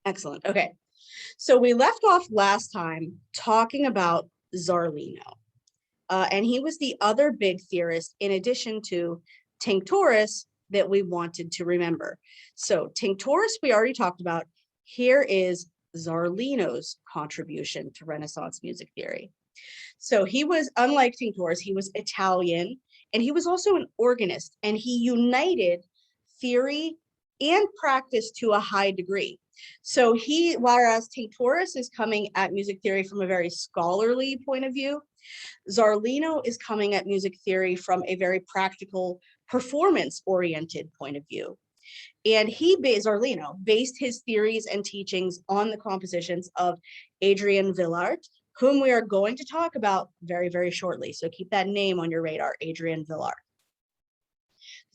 Excellent. Okay. So we left off last time talking about Zarlino. And he was the other big theorist in addition to Tinctorius that we wanted to remember. So Tinctorius we already talked about. Here is Zarlino's contribution to Renaissance music theory. So he was, unlike Tinctorius, he was Italian, and he was also an organist, and he united theory and practice to a high degree. So whereas Tinctorius is coming at music theory from a very scholarly point of view, Zarlino is coming at music theory from a very practical, performance-oriented point of view. And Zarlino, based his theories and teachings on the compositions of Adrian Villart, whom we are going to talk about very, very shortly. So keep that name on your radar, Adrian Villart.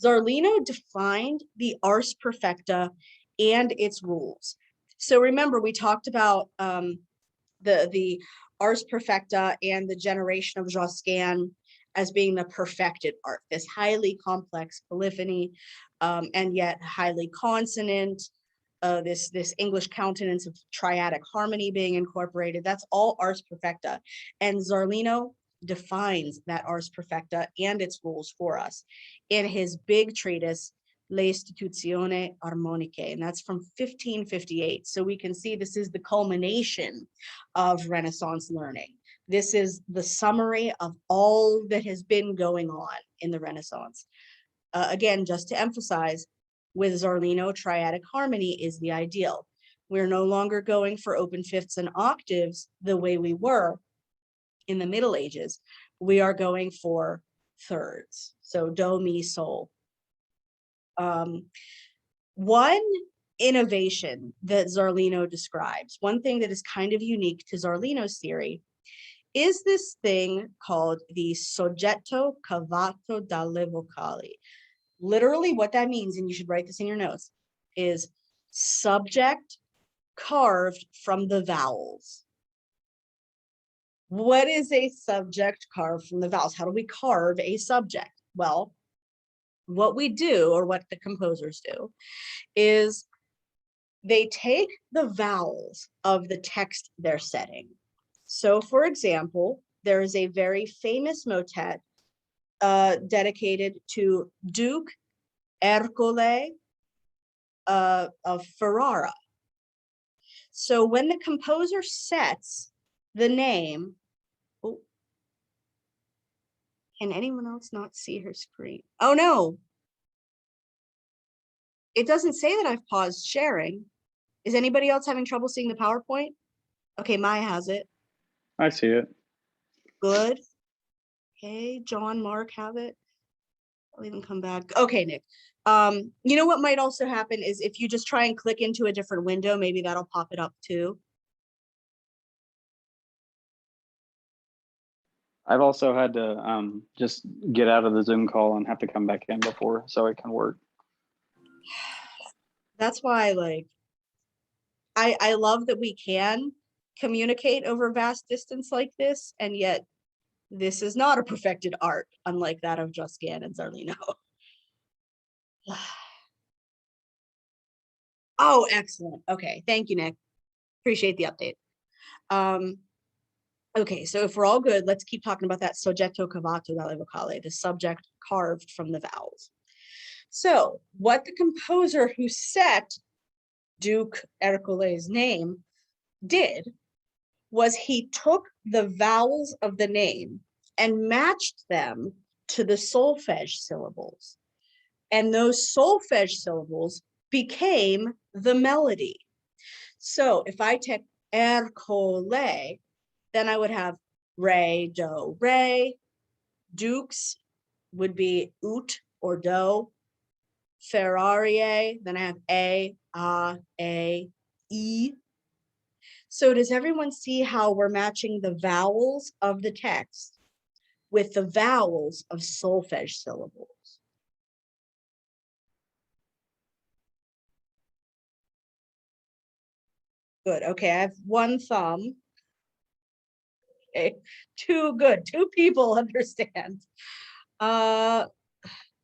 Zarlino defined the ars perfecta and its rules. So remember, we talked about the ars perfecta and the generation of Josquin as being the perfected art, this highly complex polyphony, and yet highly consonant, this English countenance of triadic harmony being incorporated. That's all ars perfecta. And Zarlino defines that ars perfecta and its rules for us in his big treatise, Le Istituzioni Armoniche, and that's from 1558. So we can see this is the culmination of Renaissance learning. This is the summary of all that has been going on in the Renaissance. Again, just to emphasize, with Zarlino, triadic harmony is the ideal. We're no longer going for open fifths and octaves the way we were in the Middle Ages. We are going for thirds. So do, mi, sol. One innovation that Zarlino describes, one thing that is kind of unique to Zarlino's theory, is this thing called the soggetto cavato dalle vocali. Literally what that means, and you should write this in your notes, is subject carved from the vowels. What is a subject carved from the vowels? How do we carve a subject? Well, what we do, or what the composers do, is they take the vowels of the text they're setting. So for example, there is a very famous motet dedicated to Duke Ercole of Ferrara. So when the composer sets the name, oh, can anyone else not see her screen? Oh no, it doesn't say that I've paused sharing. Is anybody else having trouble seeing the PowerPoint? Okay, Maya has it. I see it. Good. Okay, John, Mark have it. I'll even come back. Okay, Nick. You know what might also happen is if you just try and click into a different window, maybe that'll pop it up too. I've also had to just get out of the Zoom call and have to come back in before so it can work. That's why, like, I love that we can communicate over vast distance like this, and yet this is not a perfected art, unlike that of Josquin and Zarlino. Oh, excellent. Okay, thank you, Nick. Appreciate the update. Okay, so if we're all good, let's keep talking about that soggetto cavato dalle vocali, the subject carved from the vowels. So what the composer who set Duke Ercole's name did was he took the vowels of the name and matched them to the solfege syllables. And those solfege syllables became the melody. So if I take Ercole, then I would have re, do, re. Dukes would be ut or do. Ferrarie, then I have a, e. So does everyone see how we're matching the vowels of the text with the vowels of solfege syllables? Good. Okay, I have one thumb. Okay, two people understand.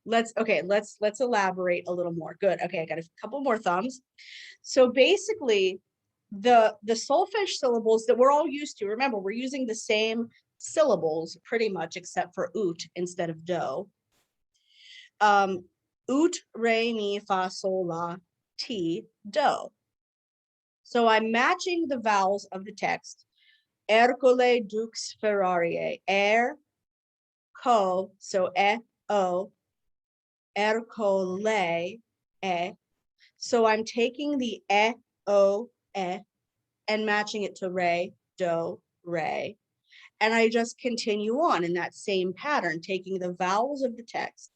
Let's elaborate a little more. Good. Okay, I got a couple more thumbs. So basically, the solfege syllables that we're all used to, remember, we're using the same syllables pretty much except for ut instead of do. Ut, re, mi, fa, sol, la, ti, do. So I'm matching the vowels of the text. Ercole dux ferrariae, co, so o, ercole, e. So I'm taking the o, e, and matching it to re, do, re. And I just continue on in that same pattern, taking the vowels of the text,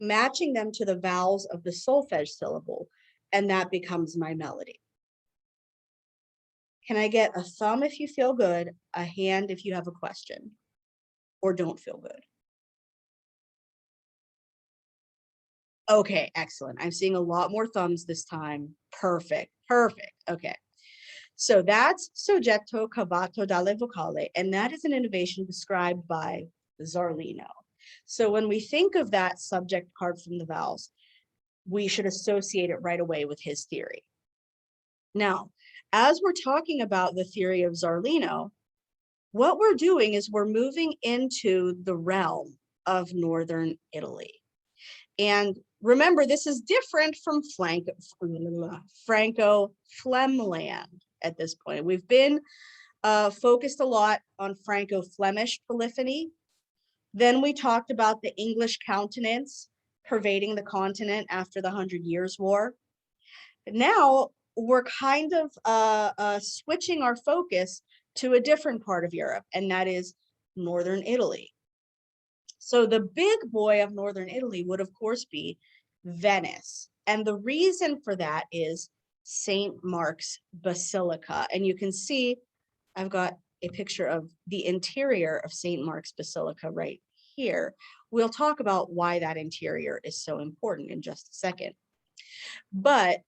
matching them to the vowels of the solfege syllable, and that becomes my melody. Can I get a thumb if you feel good, a hand if you have a question, or don't feel good? Okay, excellent. I'm seeing a lot more thumbs this time. Perfect, perfect. Okay. So that's soggetto cavato dalle vocale, and that is an innovation described by Zarlino. So when we think of that subject card from the vowels, we should associate it right away with his theory. Now, as we're talking about the theory of Zarlino, what we're doing is we're moving into the realm of Northern Italy. And remember, this is different from Franco-Flemland at this point. We've been focused a lot on Franco-Flemish polyphony. Then we talked about the English countenance pervading the continent after the 100 Years' War. Now we're kind of switching our focus to a different part of Europe, and that is Northern Italy. So the big boy of Northern Italy would, of course, be Venice. And the reason for that is St. Mark's Basilica. And you can see, I've got a picture of the interior of St. Mark's Basilica right here. We'll talk about why that interior is so important in just a second. But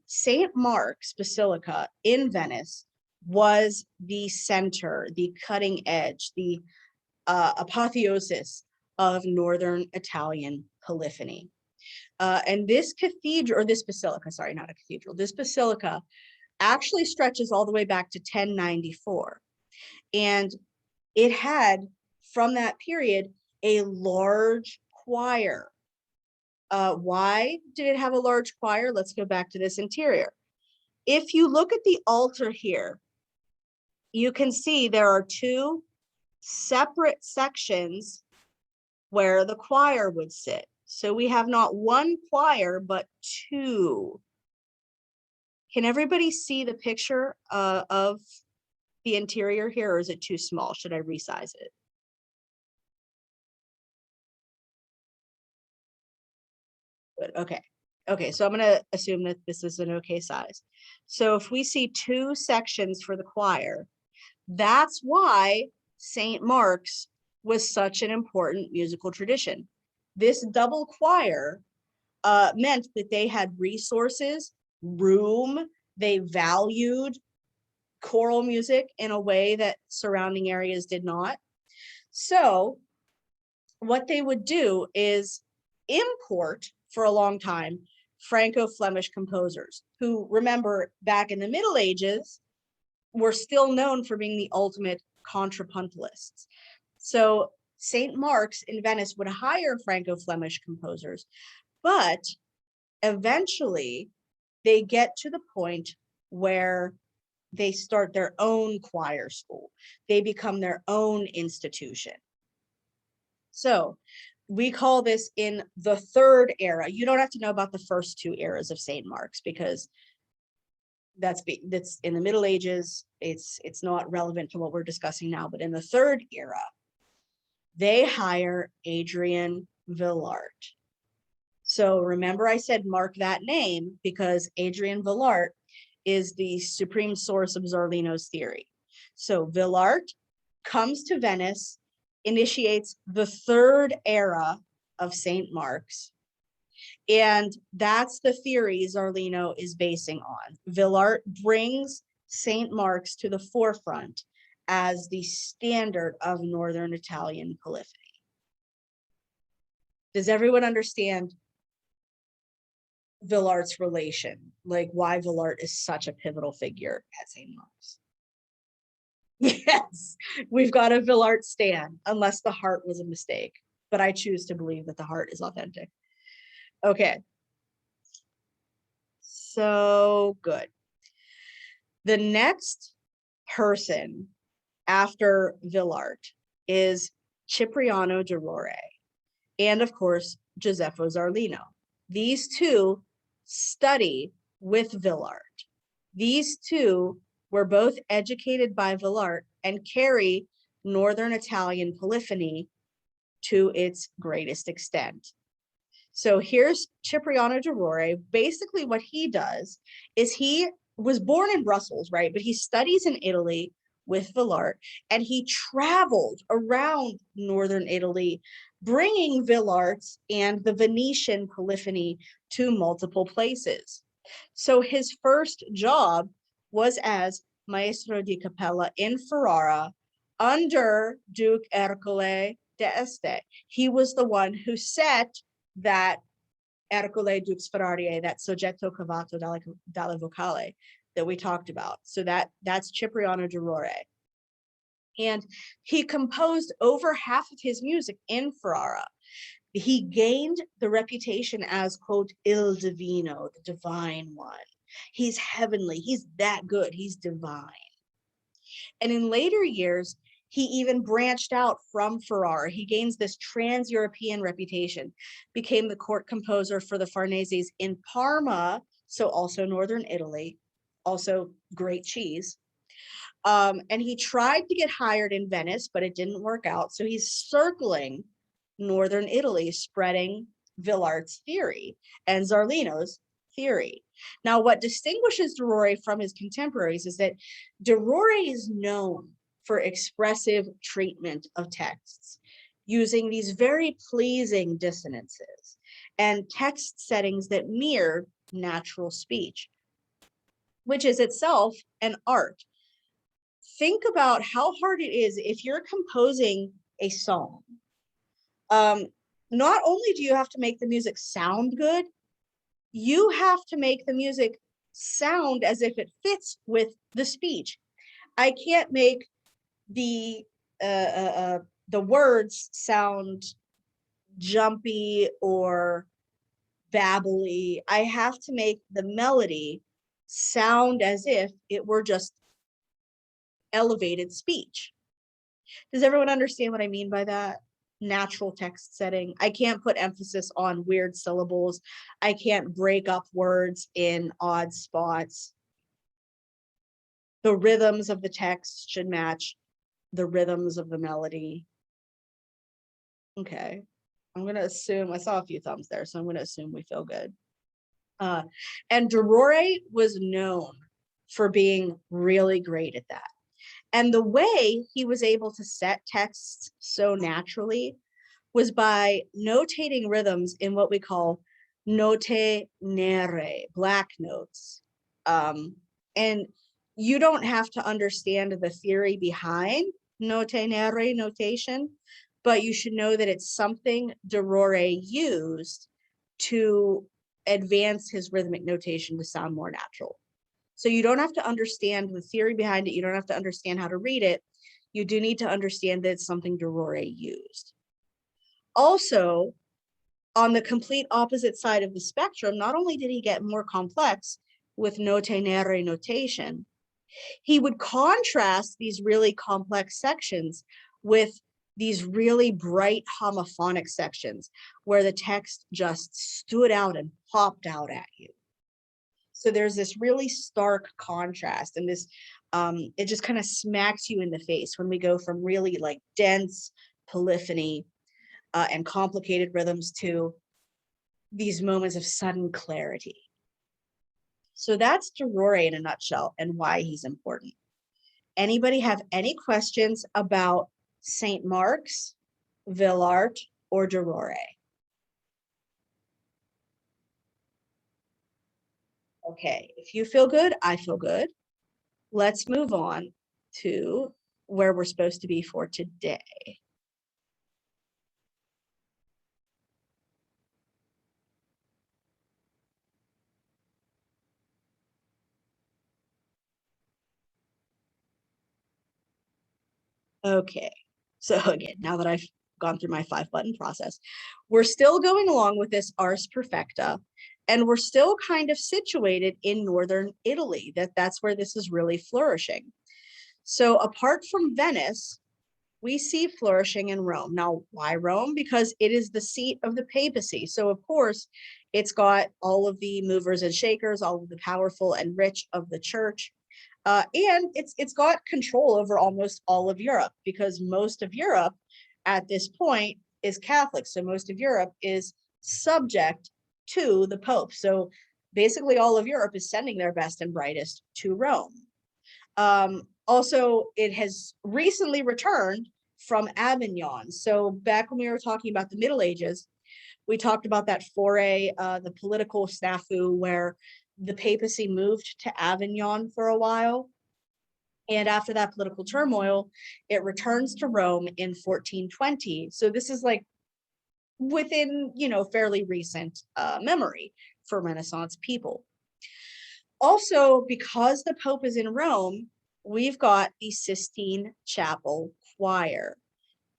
St. Mark's Basilica in Venice was the center, the cutting edge, the apotheosis of Northern Italian polyphony. And this cathedral, or this basilica, sorry, not a cathedral, this basilica actually stretches all the way back to 1094. And it had, from that period, a large choir. Why did it have a large choir? Let's go back to this interior. If you look at the altar here, you can see there are two separate sections where the choir would sit. So we have not one choir, but two. Can everybody see the picture of the interior here, or is it too small? Should I resize it? Good, okay. Okay, so I'm gonna assume that this is an okay size. So if we see two sections for the choir, that's why St. Mark's was such an important musical tradition. This double choir meant that they had resources, room, they valued choral music in a way that surrounding areas did not. So what they would do is import, for a long time, Franco-Flemish composers who, remember, back in the Middle Ages, were still known for being the ultimate contrapuntalists. So St. Mark's in Venice would hire Franco-Flemish composers, but eventually they get to the point where they start their own choir school. They become their own institution. So we call this in the third era. You don't have to know about the first two eras of St. Mark's because that's in the Middle Ages. It's not relevant to what we're discussing now, but in the third era, they hire Adrian Villart. So remember I said mark that name because Adrian Villart is the supreme source of Zarlino's theory. So Villart comes to Venice, initiates the third era of St. Mark's, and that's the theory Zarlino is basing on. Villart brings St. Mark's to the forefront as the standard of Northern Italian polyphony. Does everyone understand Villart's relation, like why Villart is such a pivotal figure at St. Mark's. Yes, we've got a Villart stan, unless the heart was a mistake, but I choose to believe that the heart is authentic. Okay. So good. The next person after Villart is Cipriano de Rore, and of course, Josefo Zarlino. These two study with Villart. These two were both educated by Villart and carry Northern Italian polyphony to its greatest extent. So here's Cipriano de Rore. Basically what he does is he was born in Brussels, right? But he studies in Italy with Villart, and he traveled around Northern Italy, bringing Villart's and the Venetian polyphony to multiple places. So his first job was as Maestro di Cappella in Ferrara under Duke Ercole d'Este. He was the one who set that Ercole Dux Ferrarie, that soggetto cavato dalle vocale that we talked about. So that's Cipriano de Rore. And he composed over half of his music in Ferrara. He gained the reputation as, quote, il divino, the divine one. He's heavenly, he's that good, he's divine. And in later years, he even branched out from Ferrara. He gains this trans-European reputation, became the court composer for the Farneses in Parma, so also Northern Italy, also great cheese. And he tried to get hired in Venice, but it didn't work out. So he's circling Northern Italy, spreading Villart's theory and Zarlino's theory. Now, what distinguishes de Rore from his contemporaries is that de Rore is known for expressive treatment of texts, using these very pleasing dissonances and text settings that mirror natural speech, which is itself an art. Think about how hard it is if you're composing a song. Not only do you have to make the music sound good, you have to make the music sound as if it fits with the speech. I can't make the words sound jumpy or babbly. I have to make the melody sound as if it were just elevated speech. Does everyone understand what I mean by that? Natural text setting. I can't put emphasis on weird syllables. I can't break up words in odd spots. The rhythms of the text should match the rhythms of the melody. Okay, I'm going to assume, I saw a few thumbs there, so I'm going to assume we feel good. And de Rore was known for being really great at that. And the way he was able to set texts so naturally was by notating rhythms in what we call note nere, black notes. And you don't have to understand the theory behind note nere notation, but you should know that it's something de Rore used to advance his rhythmic notation to sound more natural. So you don't have to understand the theory behind it. You don't have to understand how to read it. You do need to understand that it's something de Rore used. Also, on the complete opposite side of the spectrum, not only did he get more complex with note nere notation, he would contrast these really complex sections with these really bright homophonic sections where the text just stood out and popped out at you. So there's this really stark contrast, and this it just kind of smacks you in the face when we go from really like dense polyphony and complicated rhythms to these moments of sudden clarity. So that's de Rore in a nutshell and why he's important. Anybody have any questions about St. Mark's, Villart, or de Rore? Okay, if you feel good, I feel good. Let's move on to where we're supposed to be for today. Okay, so again, now that I've gone through my 5-button process, we're still going along with this Ars Perfecta, and we're still kind of situated in northern Italy. That's where this is really flourishing. So apart from Venice, we see flourishing in Rome. Now, why Rome? Because it is the seat of the papacy. So of course, it's got all of the movers and shakers, all of the powerful and rich of the church. And it's got control over almost all of Europe, because most of Europe at this point is Catholic. So most of Europe is subject to the Pope. So basically all of Europe is sending their best and brightest to Rome. Also, it has recently returned from Avignon. So back when we were talking about the Middle Ages, we talked about that foray, the political snafu where the papacy moved to Avignon for a while. And after that political turmoil, it returns to Rome in 1420. So this is like within, fairly recent memory for Renaissance people. Also, because the Pope is in Rome, we've got the Sistine Chapel choir.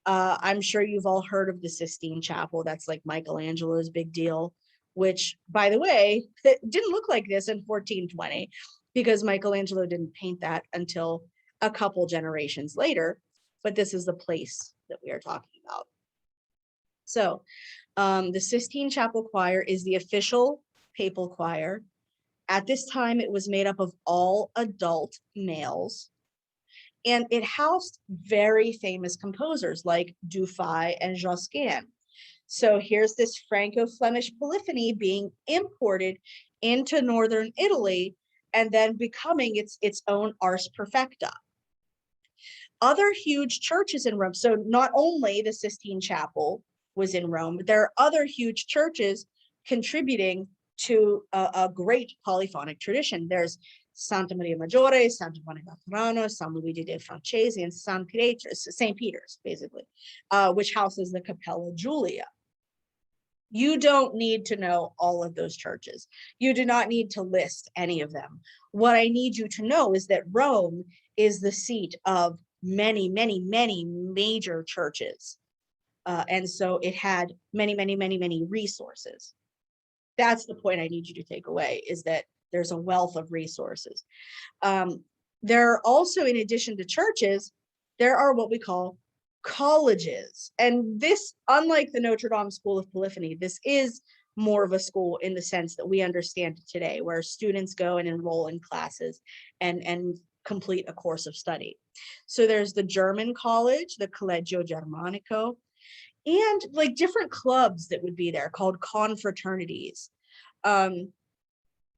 I'm sure you've all heard of the Sistine Chapel. That's like Michelangelo's big deal, which, by the way, it didn't look like this in 1420 because Michelangelo didn't paint that until a couple generations later. But this is the place that we are talking about. So the Sistine Chapel choir is the official papal choir. At this time, it was made up of all adult males, and it housed very famous composers like Dufay and Josquin. So here's this Franco-Flemish polyphony being imported into northern Italy and then becoming its own Ars Perfecta. Other huge churches in Rome, so not only the Sistine Chapel was in Rome, but there are other huge churches contributing to a great polyphonic tradition. There's Santa Maria Maggiore, Santa Monica Laterano, San Luigi dei Francesi, and St. Peter's, basically, which houses the Capella Julia. You don't need to know all of those churches. You do not need to list any of them. What I need you to know is that Rome is the seat of many, many, many major churches. And so it had many, many, many, many resources. That's the point I need you to take away, is that there's a wealth of resources. There are also, in addition to churches, there are what we call colleges. And this, unlike the Notre Dame School of Polyphony, this is more of a school in the sense that we understand it today, where students go and enroll in classes and complete a course of study. So there's the German college, the Collegio Germanico, and like different clubs that would be there called confraternities.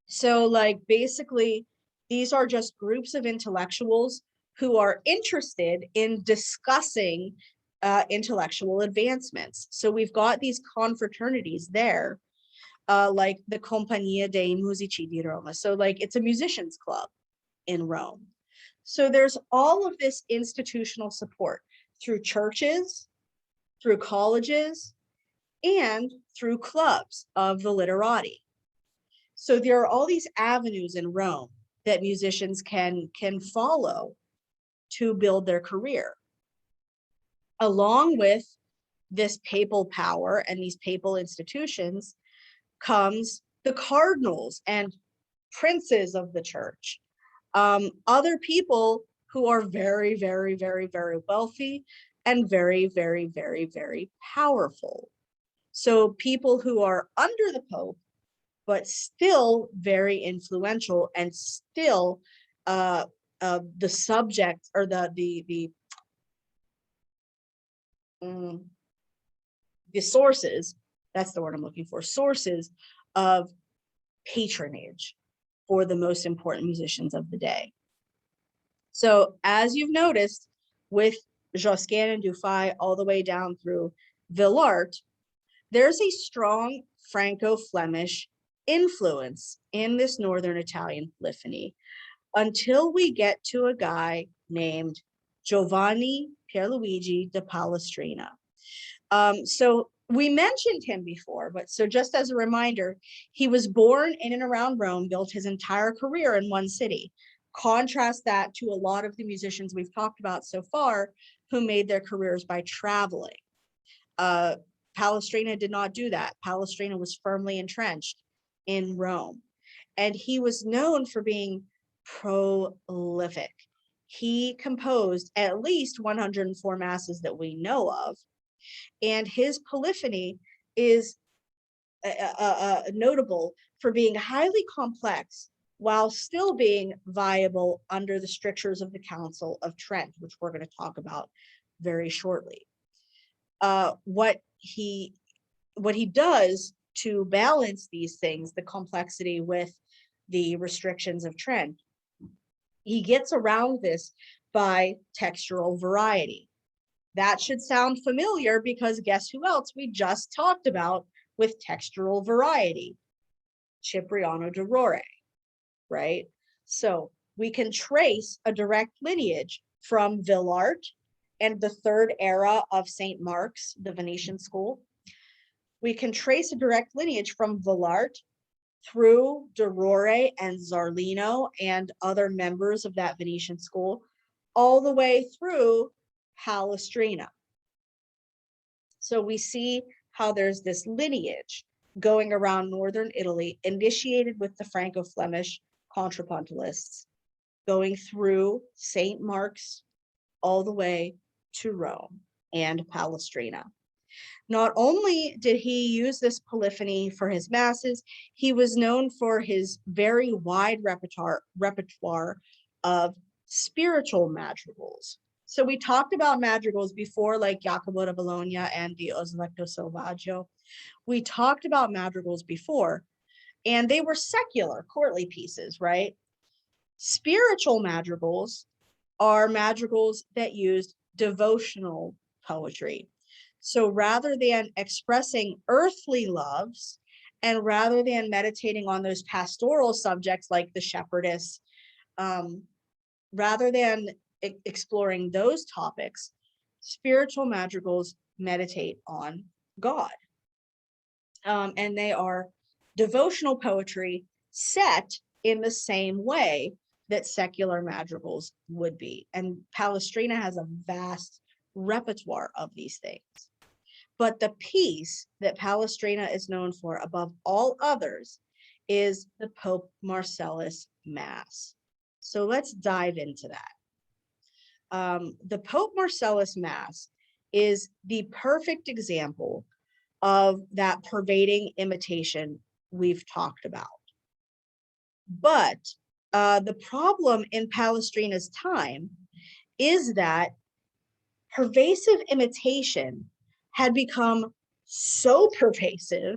So like basically these are just groups of intellectuals who are interested in discussing intellectual advancements. So we've got these confraternities there, like the Compagnia dei Musici di Roma. So like it's a musicians club in Rome. So there's all of this institutional support through churches, through colleges, and through clubs of the literati. So there are all these avenues in Rome that musicians can follow to build their career. Along with this papal power and these papal institutions comes the cardinals and princes of the church, other people who are very, very, very, very wealthy and very, very, very, very powerful. So people who are under the Pope, but still very influential and still the subject or the sources, that's the word I'm looking for, sources of patronage for the most important musicians of the day. So as you've noticed, with Josquin and Dufay all the way down through Villart, there's a strong Franco-Flemish influence in this Northern Italian polyphony until we get to a guy named Giovanni Pierluigi da Palestrina. So we mentioned him before, but so just as a reminder, he was born in and around Rome, built his entire career in one city. Contrast that to a lot of the musicians we've talked about so far who made their careers by traveling. Palestrina did not do that. Palestrina was firmly entrenched in Rome, and he was known for being prolific. He composed at least 104 masses that we know of, and his polyphony is notable for being highly complex while still being viable under the strictures of the Council of Trent, which we're going to talk about very shortly. What he does to balance these things, the complexity with the restrictions of Trent, he gets around this by textural variety. That should sound familiar because guess who else we just talked about with textural variety? Cipriano de Rore, right? So we can trace a direct lineage from Villart and the third era of St. Mark's, the Venetian school. We can trace a direct lineage from Villart through de Rore and Zarlino and other members of that Venetian school, all the way through Palestrina. So we see how there's this lineage going around northern Italy, initiated with the Franco-Flemish contrapuntalists, going through St. Mark's all the way to Rome and Palestrina. Not only did he use this polyphony for his masses, he was known for his very wide repertoire of spiritual madrigals. So we talked about madrigals before, like Jacopo da Bologna and the Osletto Selvaggio. We talked about madrigals before, and they were secular courtly pieces, right? Spiritual madrigals are madrigals that used devotional poetry. So rather than expressing earthly loves, and rather than meditating on those pastoral subjects like the shepherdess, rather than exploring those topics, spiritual madrigals meditate on God. And they are devotional poetry set in the same way that secular madrigals would be. And Palestrina has a vast repertoire of these things. But the piece that Palestrina is known for above all others is the Pope Marcellus Mass. So let's dive into that. The Pope Marcellus Mass is the perfect example of that pervading imitation we've talked about. But the problem in Palestrina's time is that pervasive imitation had become so pervasive,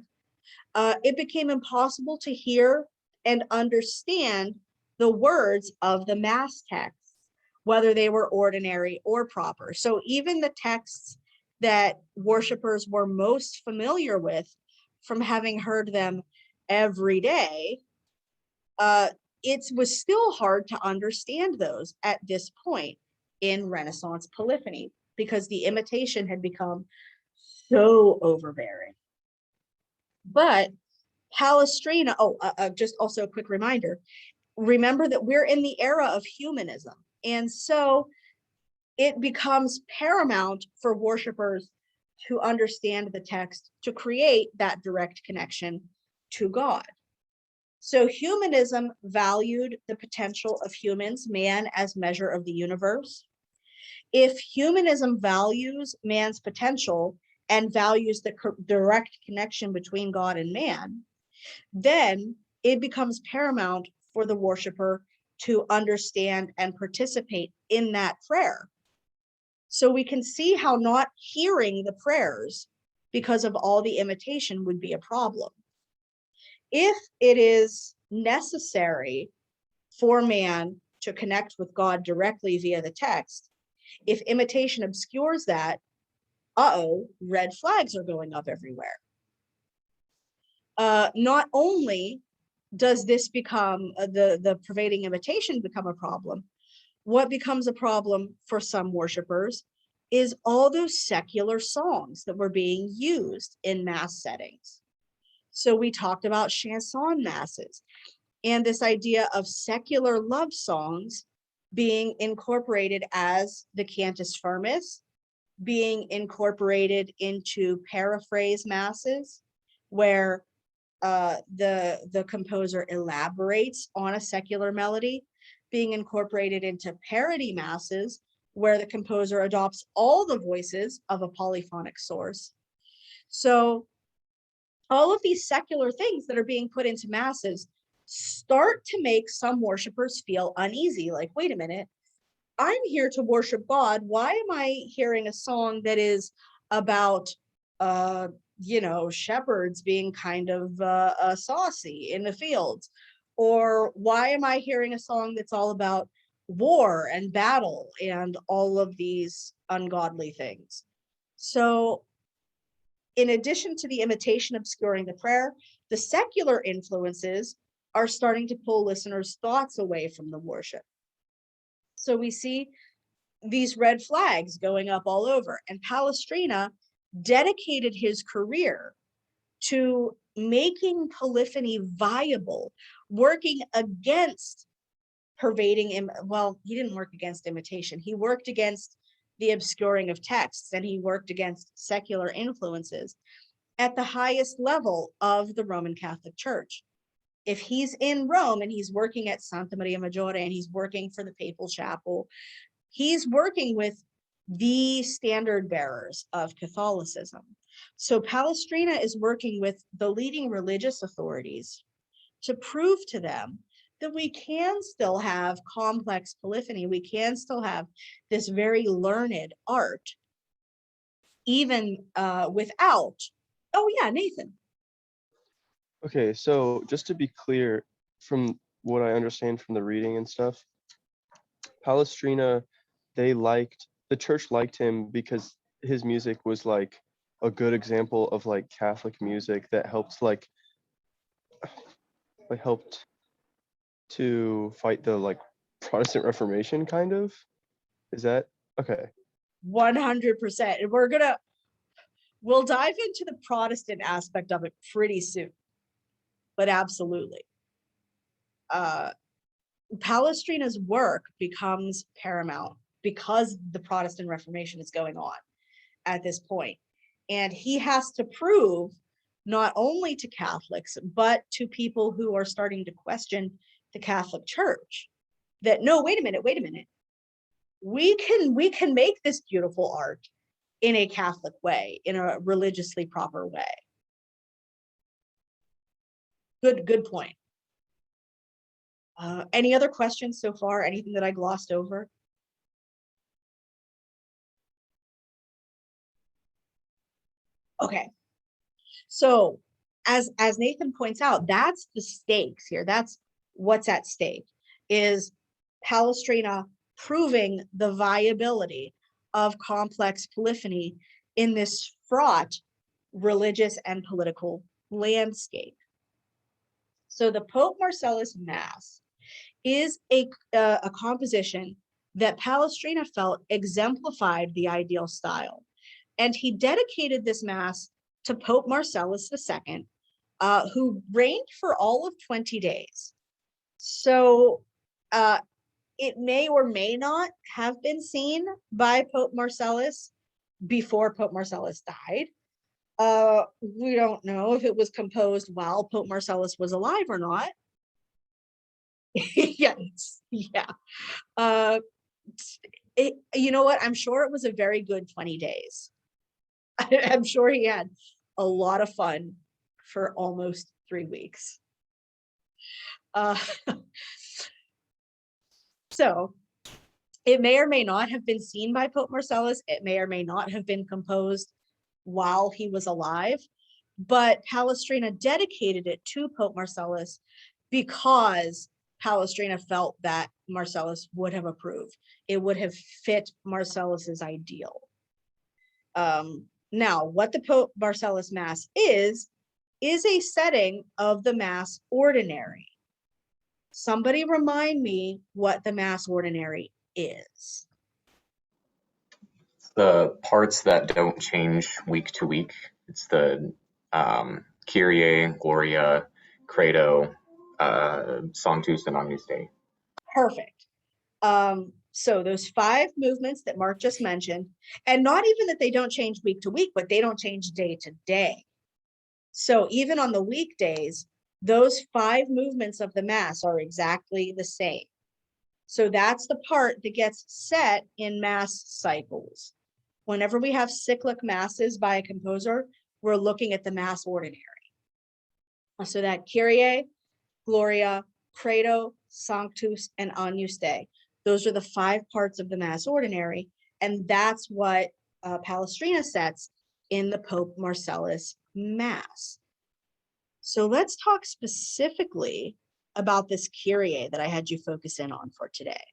it became impossible to hear and understand the words of the Mass texts, whether they were ordinary or proper. So even the texts that worshipers were most familiar with from having heard them every day, it was still hard to understand those at this point in Renaissance polyphony because the imitation had become so overbearing. But Palestrina, just also a quick reminder, remember that we're in the era of humanism. And so it becomes paramount for worshipers to understand the text, to create that direct connection to God. So humanism valued the potential of humans, man as measure of the universe. If humanism values man's potential and values the direct connection between God and man, then it becomes paramount for the worshiper to understand and participate in that prayer. So we can see how not hearing the prayers because of all the imitation would be a problem. If it is necessary for man to connect with God directly via the text, if imitation obscures that, red flags are going up everywhere. Not only does this become the pervading imitation become a problem, what becomes a problem for some worshipers is all those secular songs that were being used in mass settings. So we talked about chanson masses and this idea of secular love songs being incorporated as the Cantus Firmus, being incorporated into paraphrase masses, where the composer elaborates on a secular melody, being incorporated into parody masses, where the composer adopts all the voices of a polyphonic source. So all of these secular things that are being put into masses start to make some worshipers feel uneasy. Like, wait a minute, I'm here to worship God. Why am I hearing a song that is about, shepherds being kind of saucy in the fields? Or why am I hearing a song that's all about war and battle and all of these ungodly things? So in addition to the imitation obscuring the prayer, the secular influences are starting to pull listeners' thoughts away from the worship. So we see these red flags going up all over, and Palestrina dedicated his career to making polyphony viable, working against pervading, well, he didn't work against imitation. He worked against the obscuring of texts, and he worked against secular influences at the highest level of the Roman Catholic Church. If he's in Rome and he's working at Santa Maria Maggiore and he's working for the papal chapel, he's working with the standard bearers of Catholicism. So Palestrina is working with the leading religious authorities to prove to them that we can still have complex polyphony. We can still have this very learned art, even without, oh yeah, Nathan. Okay, so just to be clear, from what I understand from the reading and stuff, Palestrina, the church liked him because his music was like a good example of like Catholic music that helped helped to fight the like Protestant Reformation, kind of. Is that okay? 100%. We'll dive into the Protestant aspect of it pretty soon, but absolutely. Palestrina's work becomes paramount because the Protestant Reformation is going on at this point. And he has to prove not only to Catholics, but to people who are starting to question the Catholic Church that, no, wait a minute. We can make this beautiful art in a Catholic way, in a religiously proper way. Good point. Any other questions so far? Anything that I glossed over? Okay. So as Nathan points out, that's the stakes here. That's what's at stake, is Palestrina proving the viability of complex polyphony in this fraught religious and political landscape. So the Pope Marcellus Mass is a composition that Palestrina felt exemplified the ideal style. And he dedicated this Mass to Pope Marcellus II, who reigned for all of 20 days. So it may or may not have been seen by Pope Marcellus before Pope Marcellus died. We don't know if it was composed while Pope Marcellus was alive or not. Yes, yeah. You know what? I'm sure it was a very good 20 days. I'm sure he had a lot of fun for almost 3 weeks. So it may or may not have been seen by Pope Marcellus. It may or may not have been composed while he was alive, but Palestrina dedicated it to Pope Marcellus because Palestrina felt that Marcellus would have approved. It would have fit Marcellus's ideal. Now, what the Pope Marcellus Mass is a setting of the Mass Ordinary. Somebody remind me what the Mass Ordinary is. The parts that don't change week to week. It's the Kyrie, Gloria, Credo, Sanctus, and Agnus Dei. Perfect. So those 5 movements that Mark just mentioned, and not even that they don't change week to week, but they don't change day to day. So even on the weekdays, those 5 movements of the Mass are exactly the same. So that's the part that gets set in Mass cycles. Whenever we have cyclic Masses by a composer, we're looking at the Mass ordinary. So that Kyrie, Gloria, Credo, Sanctus, and Agnus Dei. Those are the 5 parts of the Mass ordinary, and that's what Palestrina sets in the Pope Marcellus Mass. So let's talk specifically about this Kyrie that I had you focus in on for today.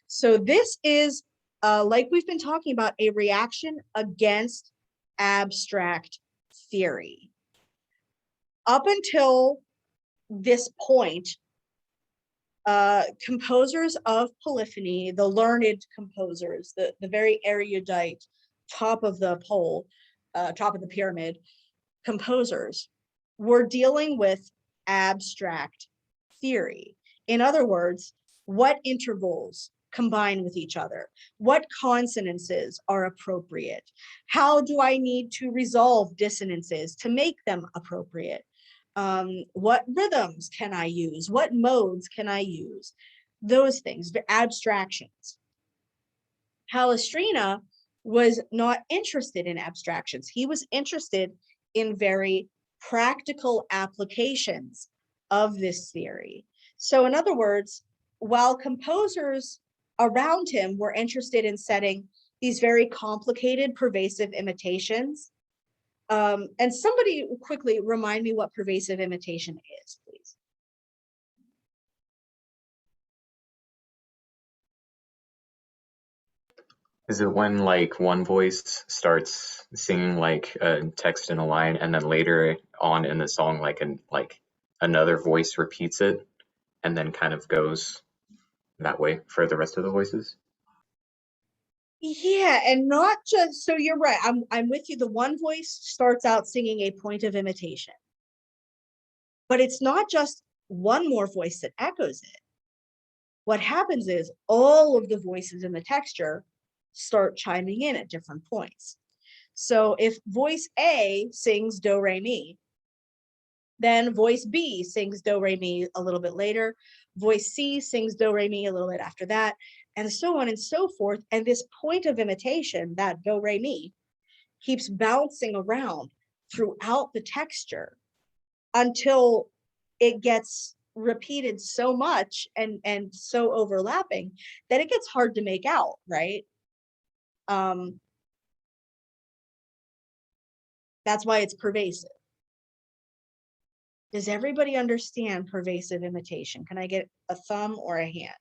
So this is, like we've been talking about, a reaction against abstract theory. Up until this point, composers of polyphony, the learned composers, the very erudite, top of the pole, top of the pyramid composers, were dealing with abstract theory. In other words, what intervals combine with each other? What consonances are appropriate? How do I need to resolve dissonances to make them appropriate? What rhythms can I use? What modes can I use? Those things, the abstractions. Palestrina was not interested in abstractions. He was interested in very practical applications of this theory. So in other words, while composers around him were interested in setting these very complicated, pervasive imitations, and somebody quickly remind me what pervasive imitation is, please. Is it when like one voice starts singing like a text in a line, and then later on in the song, like another voice repeats it, and then kind of goes that way for the rest of the voices? Yeah, and not just, so you're right, I'm with you. The one voice starts out singing a point of imitation, but it's not just one more voice that echoes it. What happens is all of the voices in the texture start chiming in at different points. So if voice A sings do re mi, then voice B sings do re mi a little bit later, voice C sings do re mi a little bit after that, and so on and so forth. And this point of imitation, that do re mi, keeps bouncing around throughout the texture until it gets repeated so much and so overlapping that it gets hard to make out, right? That's why it's pervasive. Does everybody understand pervasive imitation? Can I get a thumb or a hand,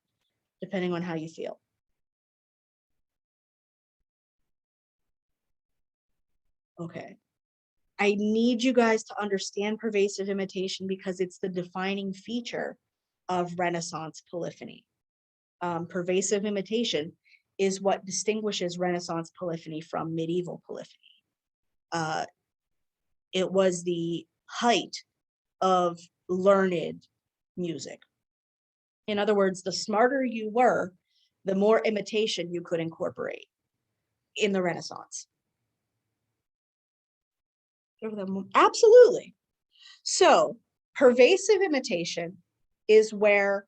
depending on how you feel? Okay. I need you guys to understand pervasive imitation because it's the defining feature of Renaissance polyphony. Pervasive imitation is what distinguishes Renaissance polyphony from medieval polyphony. It was the height of learned music. In other words, the smarter you were, the more imitation you could incorporate in the Renaissance. Absolutely. So pervasive imitation is where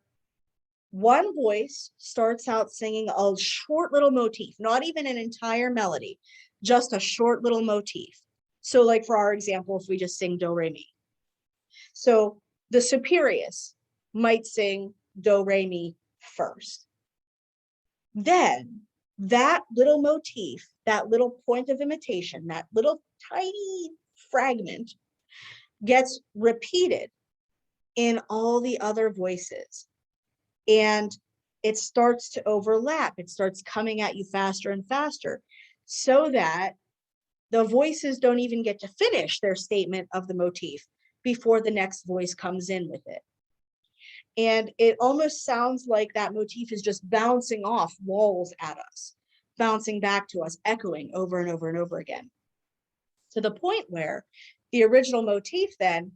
one voice starts out singing a short little motif, not even an entire melody, just a short little motif. So like for our example, if we just sing do re mi. So the superius might sing do re mi first. Then that little motif, that little point of imitation, that little tiny fragment gets repeated in all the other voices. And it starts to overlap. It starts coming at you faster and faster so that the voices don't even get to finish their statement of the motif before the next voice comes in with it. And it almost sounds like that motif is just bouncing off walls at us, bouncing back to us, echoing over and over and over again, to the point where the original motif then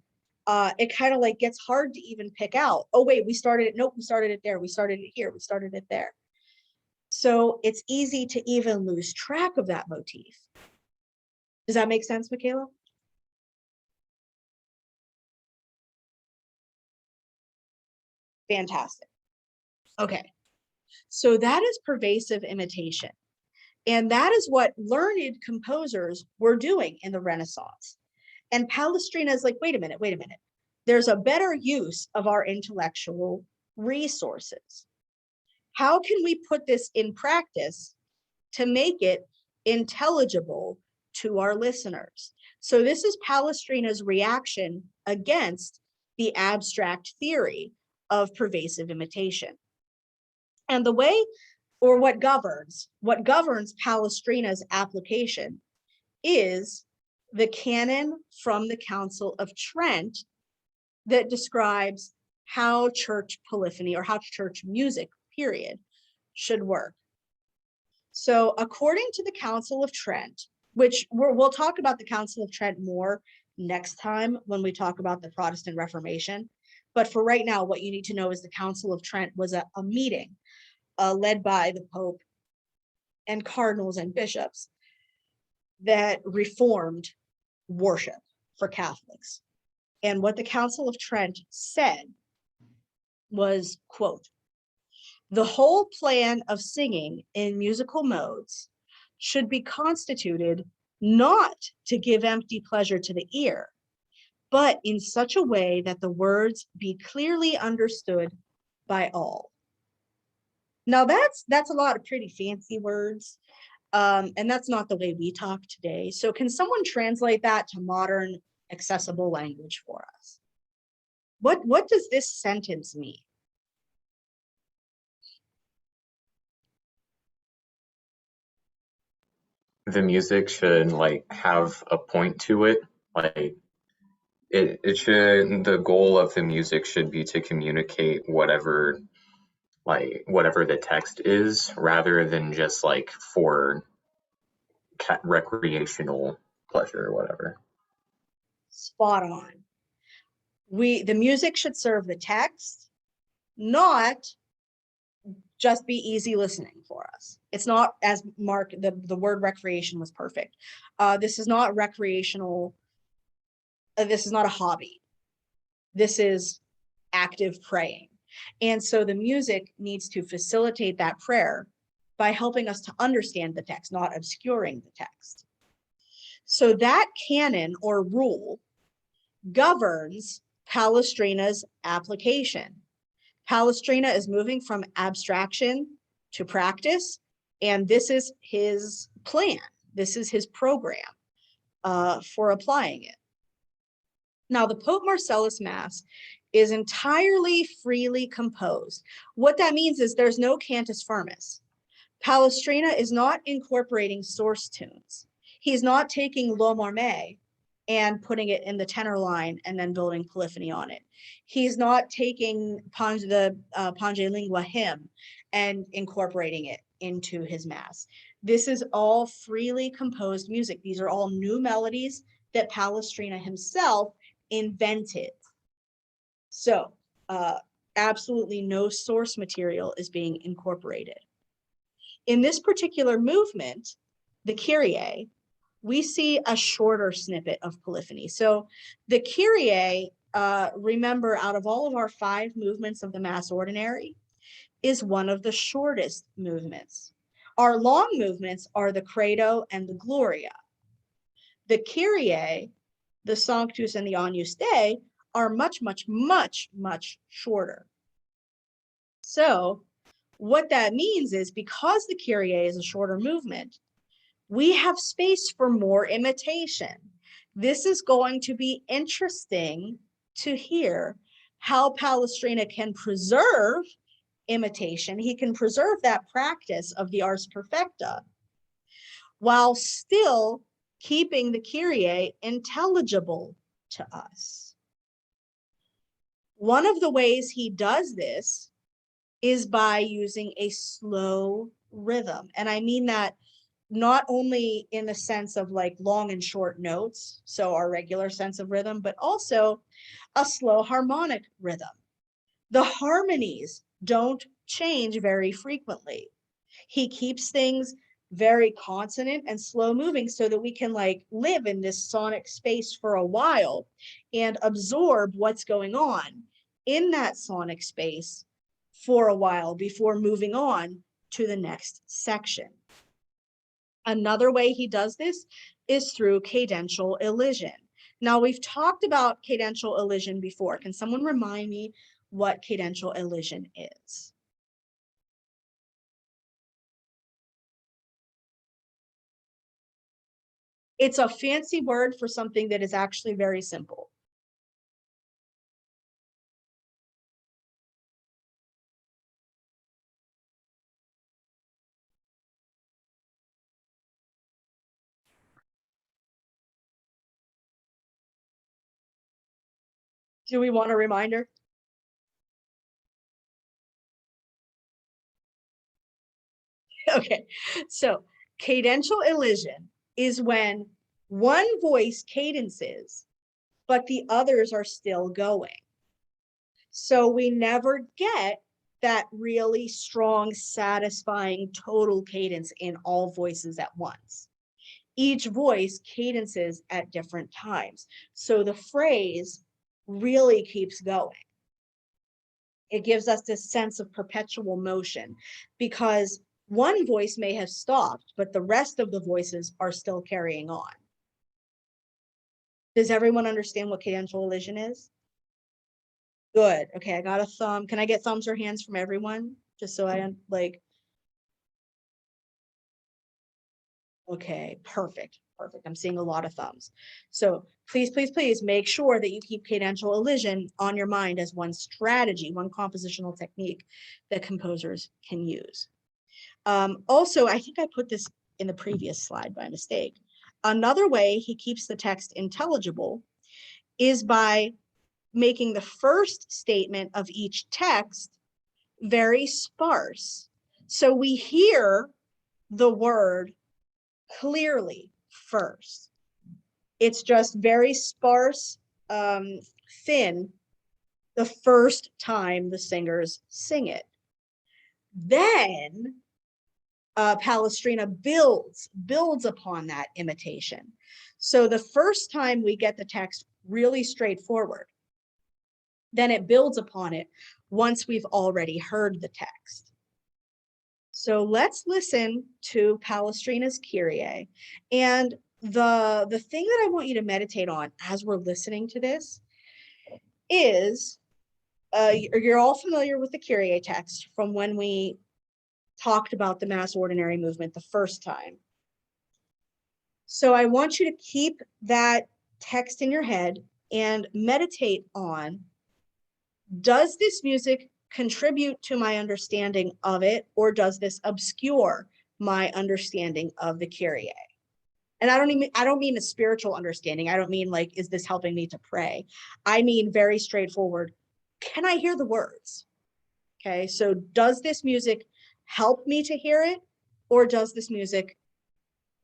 it kind of like gets hard to even pick out. Oh, wait, we started it. Nope, we started it there. We started it here. We started it there. So it's easy to even lose track of that motif. Does that make sense, Michaela? Fantastic. Okay. So that is pervasive imitation. And that is what learned composers were doing in the Renaissance. And Palestrina is like, wait a minute. There's a better use of our intellectual resources. How can we put this in practice to make it intelligible to our listeners? So this is Palestrina's reaction against the abstract theory of pervasive imitation. And the way, or what governs Palestrina's application is the canon from the Council of Trent that describes how church polyphony, or how church music, period, should work. So according to the Council of Trent, which we'll talk about the Council of Trent more next time when we talk about the Protestant Reformation. But for right now, what you need to know is the Council of Trent was a meeting led by the Pope and cardinals and bishops that reformed worship for Catholics. And what the Council of Trent said was, quote, "The whole plan of singing in musical modes should be constituted not to give empty pleasure to the ear, but in such a way that the words be clearly understood by all." Now that's a lot of pretty fancy words, and that's not the way we talk today. So can someone translate that to modern accessible language for us? What does this sentence mean? The music should like have a point to it. Like it should, the goal of the music should be to communicate whatever the text is, rather than just like for recreational pleasure or whatever. Spot on. The music should serve the text, not just be easy listening for us. It's not, as Mark, the word recreation was perfect. This is not recreational. This is not a hobby. This is active praying. And so the music needs to facilitate that prayer by helping us to understand the text, not obscuring the text. So that canon or rule governs Palestrina's application. Palestrina is moving from abstraction to practice, and this is his plan. This is his program for applying it. Now, the Pope Marcellus Mass is entirely freely composed. What that means is there's no cantus firmus. Palestrina is not incorporating source tunes. He's not taking Lo Marme and putting it in the tenor line and then building polyphony on it. He's not taking the Pange Lingua hymn and incorporating it into his mass. This is all freely composed music. These are all new melodies that Palestrina himself invented. So absolutely no source material is being incorporated. In this particular movement, the Kyrie, we see a shorter snippet of polyphony. So the Kyrie, remember, out of all of our 5 movements of the Mass Ordinary, is one of the shortest movements. Our long movements are the Credo and the Gloria. The Kyrie, the Sanctus, and the Agnus Dei are much, much, much, much shorter. So what that means is, because the Kyrie is a shorter movement, we have space for more imitation. This is going to be interesting to hear how Palestrina can preserve imitation. He can preserve that practice of the ars perfecta while still keeping the Kyrie intelligible to us. One of the ways he does this is by using a slow rhythm. And I mean that not only in the sense of like long and short notes, so our regular sense of rhythm, but also a slow harmonic rhythm. The harmonies don't change very frequently. He keeps things very consonant and slow moving so that we can like live in this sonic space for a while and absorb what's going on in that sonic space for a while before moving on to the next section. Another way he does this is through cadential elision. Now, we've talked about cadential elision before. Can someone remind me what cadential elision is? It's a fancy word for something that is actually very simple. Do we want a reminder? Okay, so cadential elision is when one voice cadences, but the others are still going. So we never get that really strong, satisfying total cadence in all voices at once. Each voice cadences at different times. So the phrase really keeps going. It gives us this sense of perpetual motion because one voice may have stopped, but the rest of the voices are still carrying on. Does everyone understand what cadential elision is? Good. Okay, I got a thumb. Can I get thumbs or hands from everyone? Just so I like. Okay, perfect. Perfect. I'm seeing a lot of thumbs. So please, please, please make sure that you keep cadential elision on your mind as one strategy, one compositional technique that composers can use. Also, I think I put this in the previous slide by mistake. Another way he keeps the text intelligible is by making the first statement of each text very sparse. So we hear the word clearly first. It's just very sparse, thin, the first time the singers sing it. Then Palestrina builds upon that imitation. So the first time we get the text really straightforward, then it builds upon it once we've already heard the text. So let's listen to Palestrina's Kyrie. And the thing that I want you to meditate on as we're listening to this is, you're all familiar with the Kyrie text from when we talked about the Mass Ordinary movement the first time. So I want you to keep that text in your head and meditate on, does this music contribute to my understanding of it, or does this obscure my understanding of the Kyrie? And I don't mean a spiritual understanding. I don't mean like, is this helping me to pray? I mean very straightforward. Can I hear the words? Okay, so does this music help me to hear it, or does this music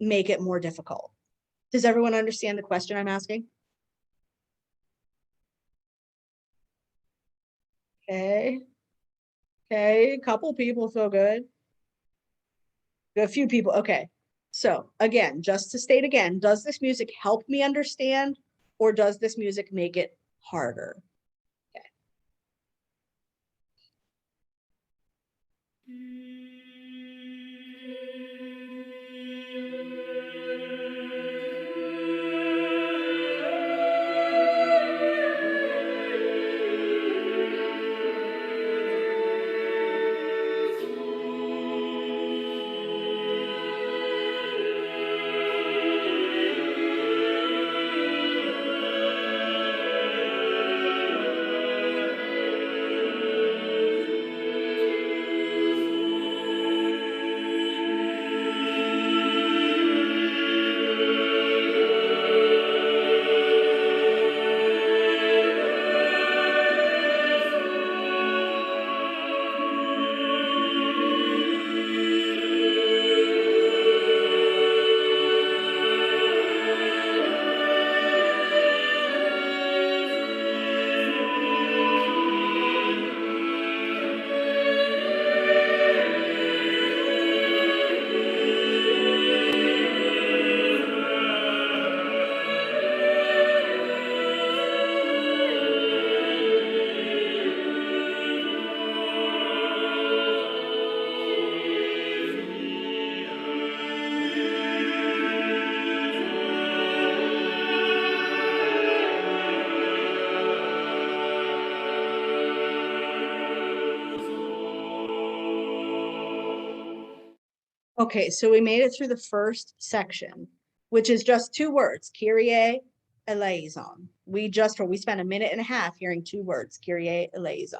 make it more difficult? Does everyone understand the question I'm asking? Okay. Okay, a couple people feel good. A few people, okay. So again, just to state again, does this music help me understand, or does this music make it harder? Okay. Okay, so we made it through the first section, which is just 2 words, Kyrie eleison. We spent a minute and a half hearing 2 words, Kyrie eleison.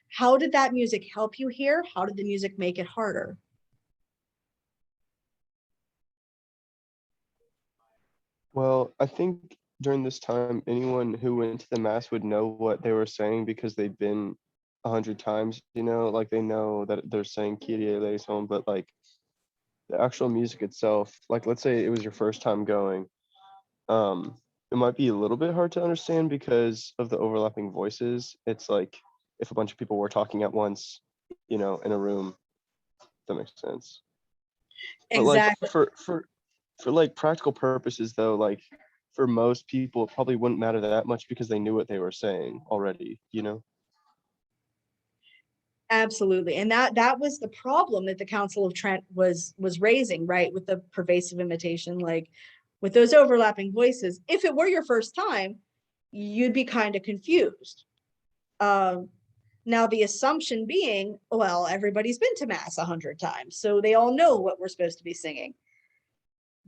How did that music help you here? How did the music make it harder? Well, I think during this time, anyone who went to the mass would know what they were saying because they'd been 100 times, like they know that they're saying Kyrie eleison, but like the actual music itself, like let's say it was your first time going, it might be a little bit hard to understand because of the overlapping voices. It's like if a bunch of people were talking at once, in a room, if that makes sense. But like Exactly. for like practical purposes though, like for most people it probably wouldn't matter that much because they knew what they were saying already. Absolutely. And that was the problem that the Council of Trent was raising, right? With the pervasive imitation, like with those overlapping voices. If it were your first time, you'd be kind of confused. Now the assumption being, well, everybody's been to mass 100 times, so they all know what we're supposed to be singing.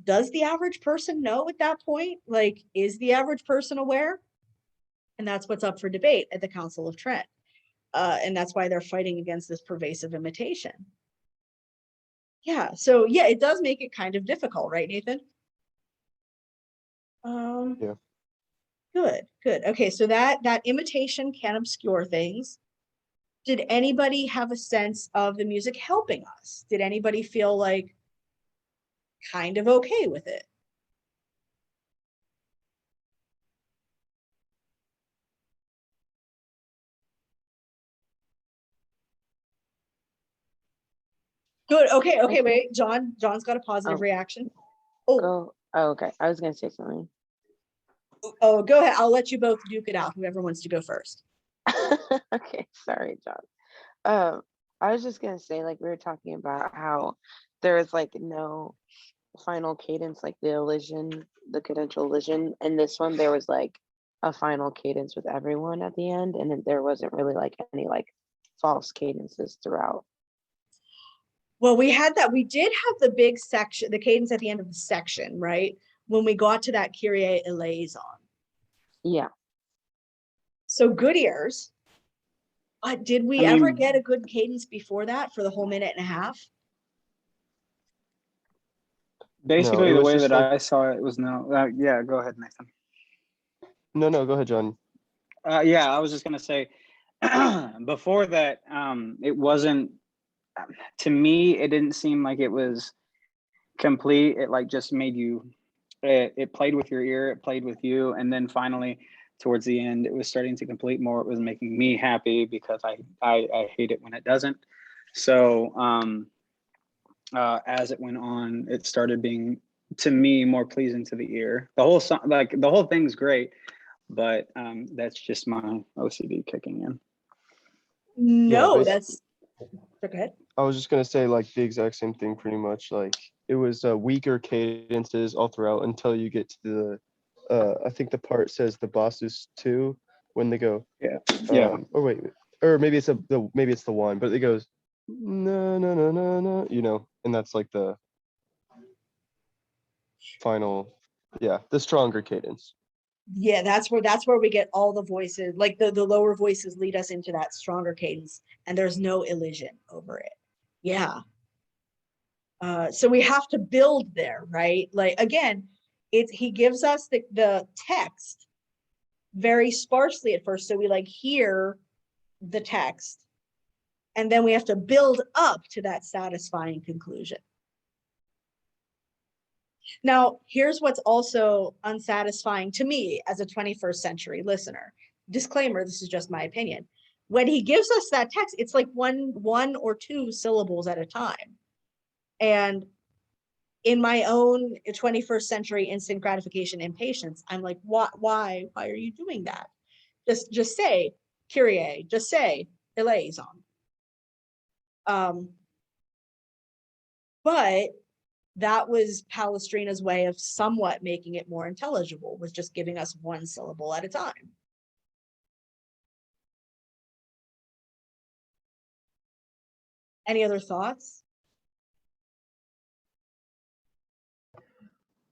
Does the average person know at that point? Like, is the average person aware? And that's what's up for debate at the Council of Trent. And that's why they're fighting against this pervasive imitation. Yeah, so yeah, it does make it kind of difficult, right, Nathan? Yeah. Good. Okay, so that imitation can obscure things. Did anybody have a sense of the music helping us? Did anybody feel like kind of okay with it? Good. Okay, I think, wait. John's got a positive oh, reaction. Oh, go. Oh, okay. I was gonna say something. go ahead. I'll let you both duke it out, whoever wants to go first. Okay, sorry, John. Um, I was just gonna say, like we were talking about how there's like no final cadence, like the elision, the cadential elision. In this one, there was like a final cadence with everyone at the end, and then there wasn't really like any like false cadences throughout. Well, we did have the big section, the cadence at the end of the section, right? When we got to that Kyrie eleison. Yeah. So good ears. Did we I ever mean, get a good cadence before that for the whole minute and a half? No, it basically the was way just that like, I saw it was no. Yeah, go ahead, Nathan. no, go ahead, John. Yeah, I was just gonna say, before that, it wasn't. To me, it didn't seem like it was complete. It like just made you. It played with your ear. It played with you, and then finally, towards the end, it was starting to complete more. It was making me happy because I hate it when it doesn't. So as it went on, it started being to me more pleasing to the ear. The whole song, like the whole thing's great, but that's just my OCD kicking in. Yeah, No, basically, that's okay. I was just gonna say like the exact same thing pretty much. Like it was weaker cadences all throughout until you get to the I think the part says the bosses 2 when they go Yeah. or wait, or maybe it's maybe it's the 1, but it goes no no no no no, and that's like the final, the stronger cadence. Yeah, that's where we get all the voices, like the lower voices lead us into that stronger cadence, and there's no elision over it. Yeah. So we have to build there, right? Like again, he gives us the text very sparsely at first, so we like hear the text, and then we have to build up to that satisfying conclusion. Now, here's what's also unsatisfying to me as a 21st century listener. Disclaimer, this is just my opinion. When he gives us that text, it's like one or two syllables at a time. And in my own 21st century instant gratification impatience, I'm like, why are you doing that? Just say Kyrie, just say eleison. But that was Palestrina's way of somewhat making it more intelligible, was just giving us one syllable at a time. Any other thoughts?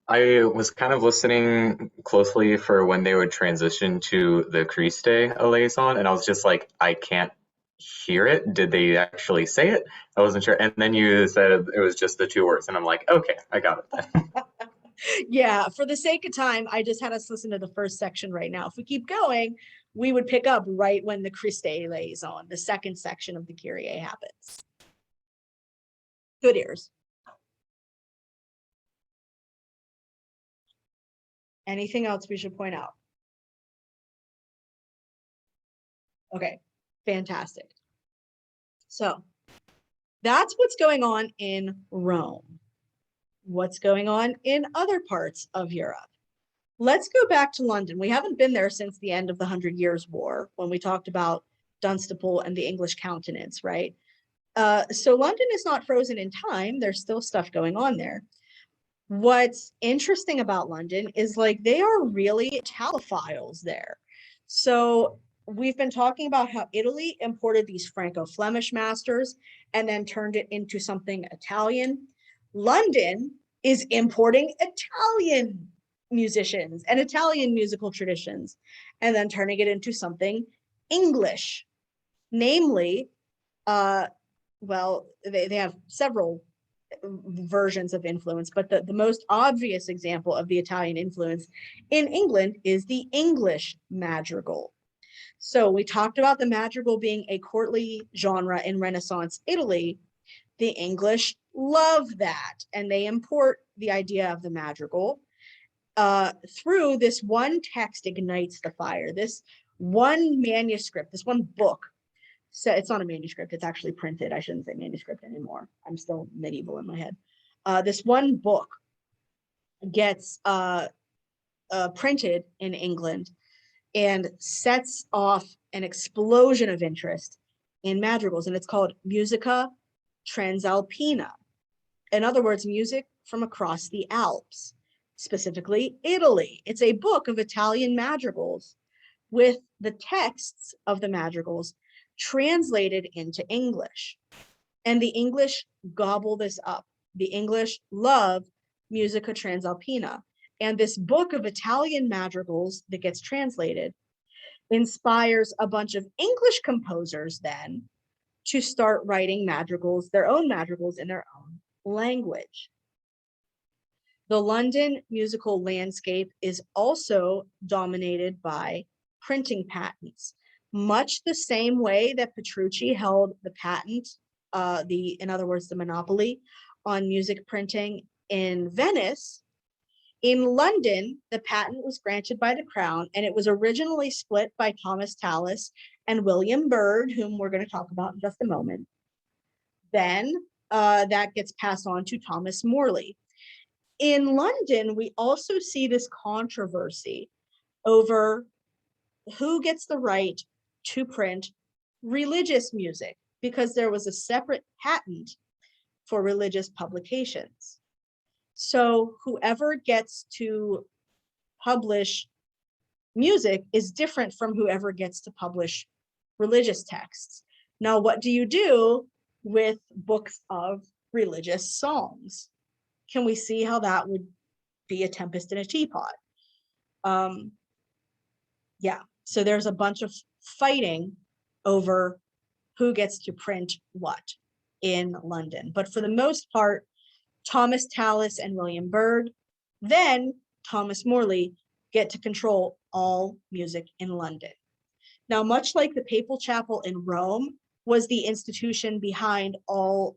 I was kind of listening closely for when they would transition to the Christe liaison, and I was just like, I can't hear it. Did they actually say it? I wasn't sure. And then you said it was just the two words, and I'm like, okay, I got it then. Yeah, for the sake of time, I just had us listen to the first section right now. If we keep going, we would pick up right when the Christe liaison, the second section of the Kyrie happens. Good ears. Anything else we should point out? Okay, fantastic. So that's what's going on in Rome. What's going on in other parts of Europe? Let's go back to London. We haven't been there since the end of the 100 Years' War when we talked about Dunstable and the English countenance, right? So London is not frozen in time. There's still stuff going on there. What's interesting about London is like they are really Italophiles there. So we've been talking about how Italy imported these Franco-Flemish masters and then turned it into something Italian. London is importing Italian musicians and Italian musical traditions and then turning it into something English. Namely, well, they have several versions of influence, but the most obvious example of the Italian influence in England is the English madrigal. So we talked about the madrigal being a courtly genre in Renaissance Italy. The English love that, and they import the idea of the madrigal through this one text ignites the fire, this one manuscript, this one book. So it's not a manuscript, it's actually printed. I shouldn't say manuscript anymore. I'm still medieval in my head. This one book gets printed in England and sets off an explosion of interest in madrigals, and it's called Musica Transalpina. In other words, music from across the Alps, specifically Italy. It's a book of Italian madrigals with the texts of the madrigals translated into English. And the English gobble this up. The English love Musica Transalpina. And this book of Italian madrigals that gets translated inspires a bunch of English composers then to start writing madrigals, their own madrigals in their own language. The London musical landscape is also dominated by printing patents, much the same way that Petrucci held the patent, in other words, the monopoly on music printing in Venice. In London, the patent was granted by the Crown, and it was originally split by Thomas Tallis and William Byrd, whom we're going to talk about in just a moment. Then that gets passed on to Thomas Morley. In London, we also see this controversy over who gets the right to print religious music, because there was a separate patent for religious publications. So whoever gets to publish music is different from whoever gets to publish religious texts. Now, what do you do with books of religious songs? Can we see how that would be a tempest in a teapot? Yeah, so there's a bunch of fighting over who gets to print what in London. But for the most part, Thomas Tallis and William Byrd, then Thomas Morley, get to control all music in London. Now, much like the Papal Chapel in Rome was the institution behind all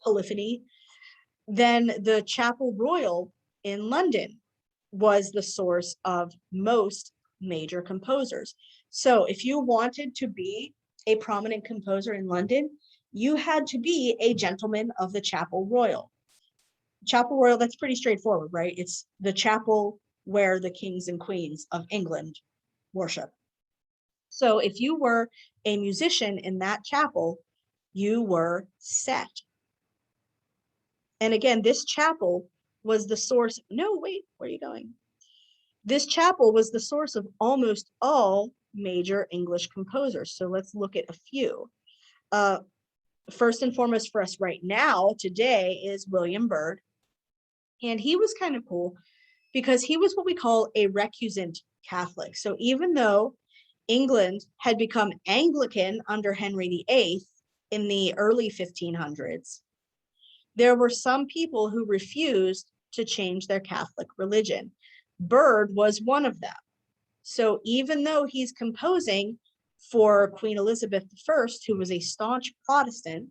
polyphony, then the Chapel Royal in London was the source of most major composers. So if you wanted to be a prominent composer in London, you had to be a gentleman of the Chapel Royal. Chapel Royal, that's pretty straightforward, right? It's the chapel where the kings and queens of England worship. So if you were a musician in that chapel, you were set. And again, this chapel was the source. No, wait, where are you going? This chapel was the source of almost all major English composers. So let's look at a few. First and foremost for us right now, today, is William Byrd. And he was kind of cool because he was what we call a recusant Catholic. So even though England had become Anglican under Henry VIII in the early 1500s, there were some people who refused to change their Catholic religion. Byrd was one of them. So even though he's composing for Queen Elizabeth I, who was a staunch Protestant,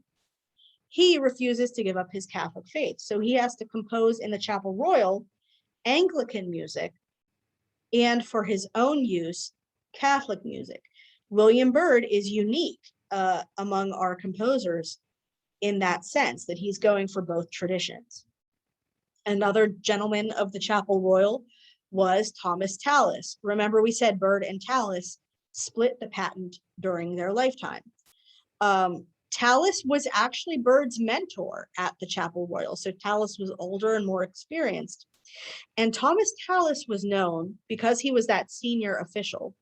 he refuses to give up his Catholic faith. So he has to compose in the Chapel Royal Anglican music, and for his own use, Catholic music. William Byrd is unique among our composers in that sense, that he's going for both traditions. Another gentleman of the Chapel Royal was Thomas Tallis. Remember, we said Byrd and Tallis split the patent during their lifetime. Tallis was actually Byrd's mentor at the Chapel Royal. So Tallis was older and more experienced. And Thomas Tallis was known, because he was that senior official,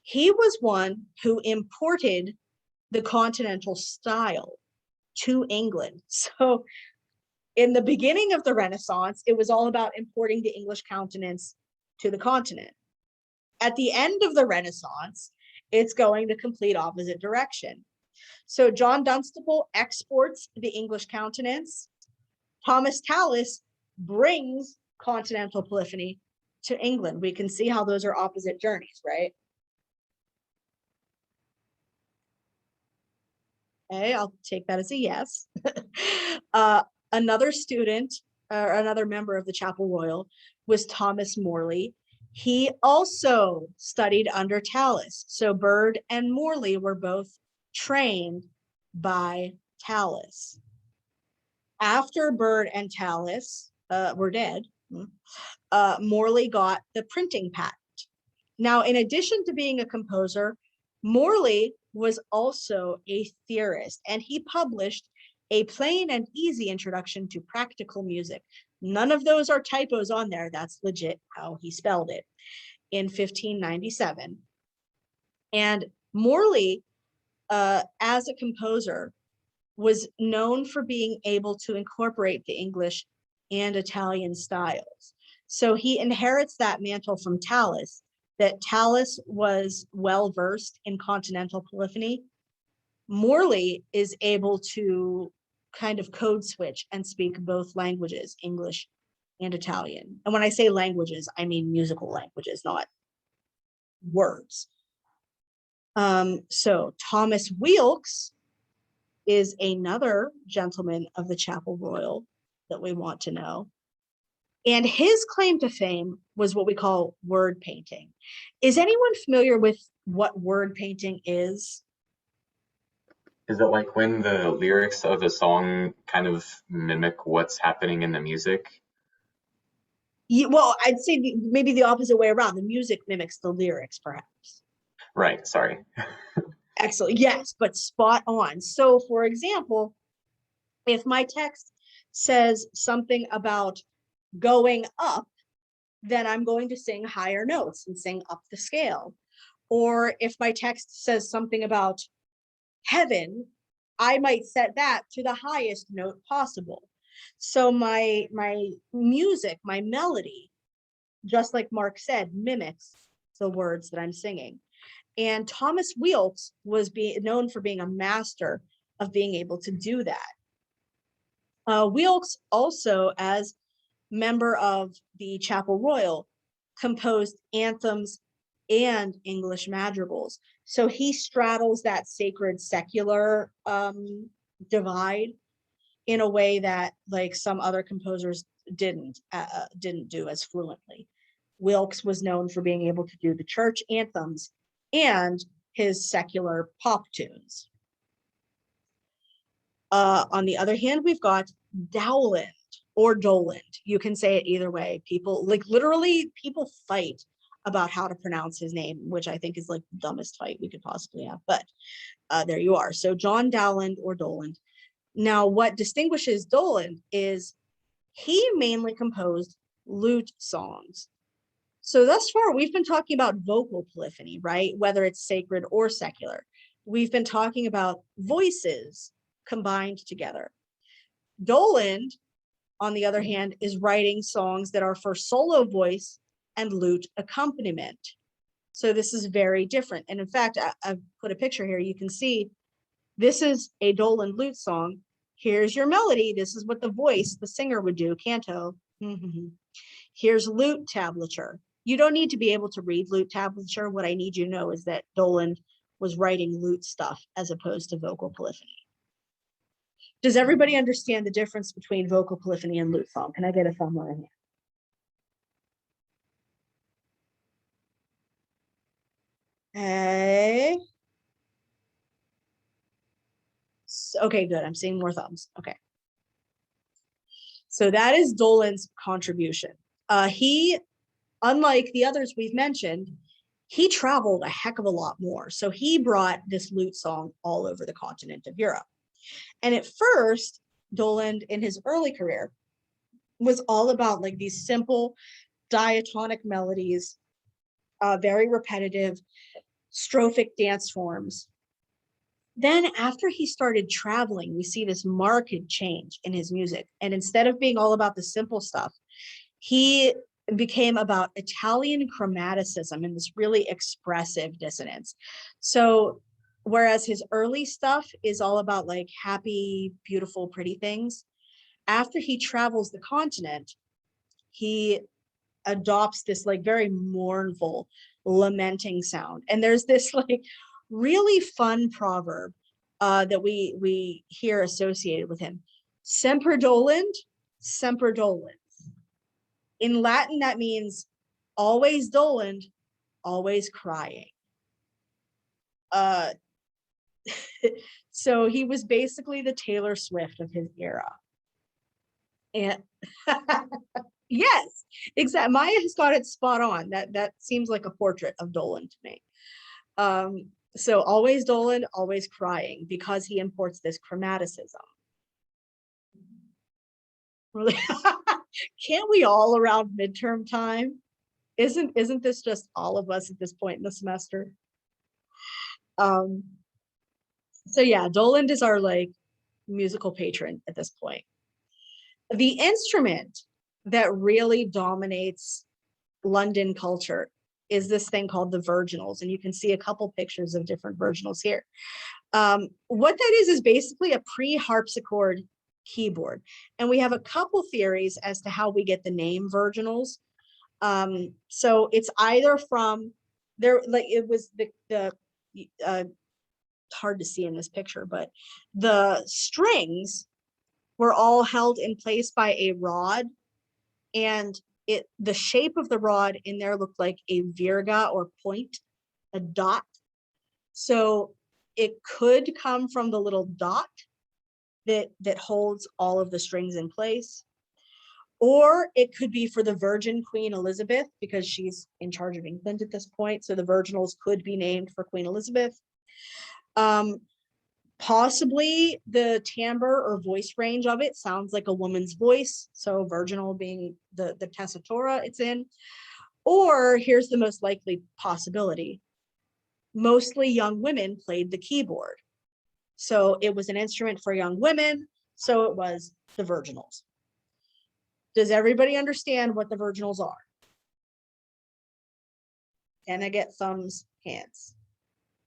he was one who imported the continental style to England. So in the beginning of the Renaissance, it was all about importing the English countenance to the continent. At the end of the Renaissance, it's going the complete opposite direction. So John Dunstable exports the English countenance. Thomas Tallis brings continental polyphony to England. We can see how those are opposite journeys, right? Okay, I'll take that as a yes. Another student, or another member of the Chapel Royal, was Thomas Morley. He also studied under Tallis. So Byrd and Morley were both trained by Tallis. After Byrd and Tallis were dead, Morley got the printing patent. Now, in addition to being a composer, Morley was also a theorist, and he published A Plain and Easy Introduction to Practical Music. None of those are typos on there. That's legit how he spelled it, in 1597. And Morley, as a composer, was known for being able to incorporate the English and Italian styles. So he inherits that mantle from Tallis, that Tallis was well-versed in continental polyphony. Morley is able to kind of code switch and speak both languages, English and Italian. And when I say languages, I mean musical languages, not words. So Thomas Weelkes is another gentleman of the Chapel Royal that we want to know. And his claim to fame was what we call word painting. Is anyone familiar with what word painting is? Is it like when the lyrics of a song kind of mimic what's happening in the music? Yeah, well, I'd say maybe the opposite way around. The music mimics the lyrics, perhaps. Right, sorry. Excellent. Yes, but spot on. So, for example, if my text says something about going up, then I'm going to sing higher notes and sing up the scale. Or if my text says something about heaven, I might set that to the highest note possible. So my music, my melody, just like Mark said, mimics the words that I'm singing. And Thomas Weelkes was known for being a master of being able to do that. Weelkes also, as member of the Chapel Royal, composed anthems and English madrigals. So he straddles that sacred secular divide in a way that like some other composers didn't do as fluently. Weelkes was known for being able to do the church anthems and his secular pop tunes. On the other hand, we've got Dowland or Doland. You can say it either way. People, like literally, people fight about how to pronounce his name, which I think is like the dumbest fight we could possibly have. But there you are. So John Dowland or Doland. Now, what distinguishes Doland is he mainly composed lute songs. So thus far, we've been talking about vocal polyphony, right? Whether it's sacred or secular. We've been talking about voices combined together. Doland on the other hand, is writing songs that are for solo voice and lute accompaniment. So this is very different. And in fact, I've put a picture here. You can see this is a Doland lute song. Here's your melody. This is what the voice, the singer would do, canto. Here's lute tablature. You don't need to be able to read lute tablature. What I need you to know is that Doland was writing lute stuff as opposed to vocal polyphony. Does everybody understand the difference between vocal polyphony and lute song? Can I get a thumb on it? Hey. Okay, good. I'm seeing more thumbs. Okay. So that is Doland's contribution. He, unlike the others we've mentioned, he traveled a heck of a lot more. So he brought this lute song all over the continent of Europe. And at first, Doland in his early career was all about like these simple diatonic melodies, very repetitive, strophic dance forms. Then after he started traveling, we see this marked change in his music. And instead of being all about the simple stuff, he became about Italian chromaticism and this really expressive dissonance. So whereas his early stuff is all about like happy, beautiful, pretty things, after he travels the continent, he adopts this like very mournful, lamenting sound. And there's this like really fun proverb that we hear associated with him. Semper dolent, semper dolens. In Latin, that means always dolent, always crying. So he was basically the Taylor Swift of his era. And yes, exactly. Maya has got it spot on. That seems like a portrait of Doland to me. So always Doland, always crying, because he imports this chromaticism. Really, can't we all around midterm time? Isn't this just all of us at this point in the semester? So yeah, Doland is our like musical patron at this point. The instrument that really dominates London culture is this thing called the virginals, and you can see a couple pictures of different virginals here. What that is basically a pre-harpsichord keyboard, and we have a couple theories as to how we get the name virginals. So it's either from there, like it was the hard to see in this picture, but the strings were all held in place by a rod, and the shape of the rod in there looked like a virga or point, a dot. So it could come from the little dot that holds all of the strings in place, or it could be for the Virgin Queen Elizabeth, because she's in charge of England at this point. So the virginals could be named for Queen Elizabeth. Possibly the timbre or voice range of it sounds like a woman's voice, so virginal being the tessitura it's in. Or here's the most likely possibility: mostly young women played the keyboard, so it was an instrument for young women, so it was the virginals. Does everybody understand what the virginals are? Can I get thumbs, hands?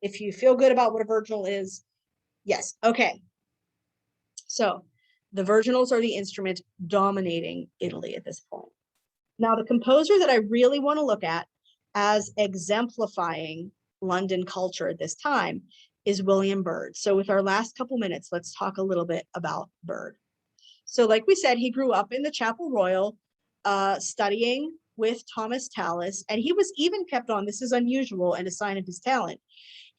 If you feel good about what a virginal is, yes. Okay. So the virginals are the instrument dominating Italy at this point. Now, the composer that I really want to look at as exemplifying London culture at this time is William Byrd. So with our last couple minutes, let's talk a little bit about Byrd. So like we said, he grew up in the Chapel Royal, studying with Thomas Tallis, and he was even kept on, this is unusual and a sign of his talent,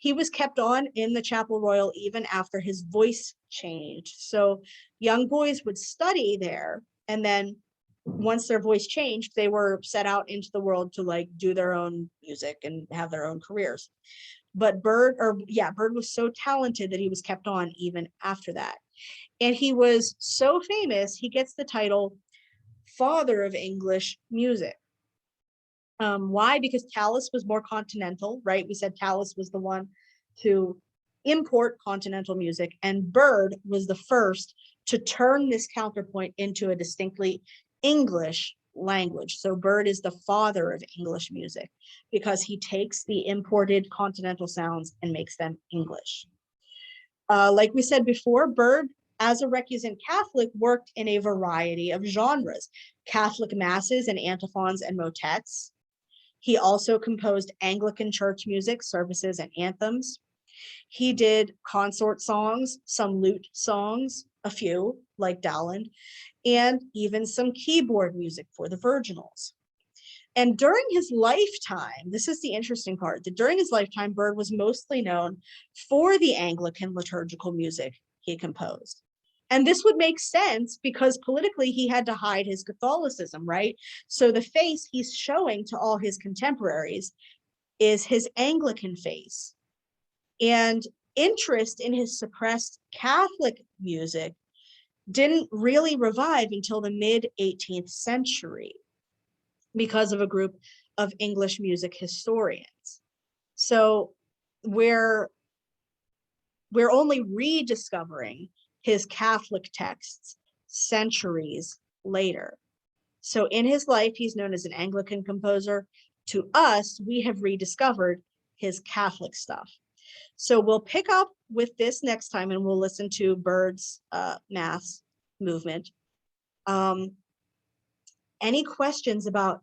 he was kept on in the Chapel Royal even after his voice changed. So young boys would study there, and then once their voice changed, they were set out into the world to like do their own music and have their own careers. But Byrd was so talented that he was kept on even after that. And he was so famous, he gets the title Father of English Music. Why? Because Tallis was more continental, right? We said Tallis was the one to import continental music, and Byrd was the first to turn this counterpoint into a distinctly English language. So Byrd is the father of English music because he takes the imported continental sounds and makes them English. Like we said before, Byrd, as a recusant Catholic, worked in a variety of genres, Catholic masses and antiphons and motets. He also composed Anglican church music, services, and anthems. He did consort songs, some lute songs, a few, like Dowland, and even some keyboard music for the virginals. And during his lifetime, this is the interesting part, that during his lifetime, Byrd was mostly known for the Anglican liturgical music he composed. And this would make sense because politically he had to hide his Catholicism, right? So the face he's showing to all his contemporaries is his Anglican face. And interest in his suppressed Catholic music didn't really revive until the mid-18th century because of a group of English music historians. So we're only rediscovering his Catholic texts centuries later. So in his life, he's known as an Anglican composer. To us, we have rediscovered his Catholic stuff. So we'll pick up with this next time and we'll listen to Byrd's Mass movement. Any questions about,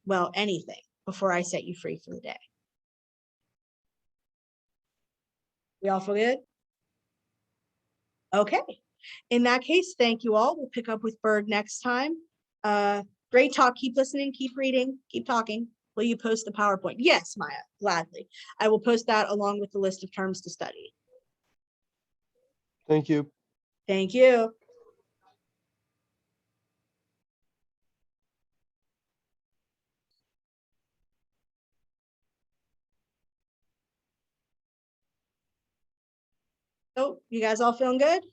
well, anything before I set you free for the day? We all feel good? Okay. In that case, thank you all. We'll pick up with Byrd next time. Great talk. Keep listening, keep reading, keep talking. Will you post the PowerPoint? Yes, Maya, gladly. I will post that along with the list of terms to study. Thank you. Thank you. So you guys all feeling good?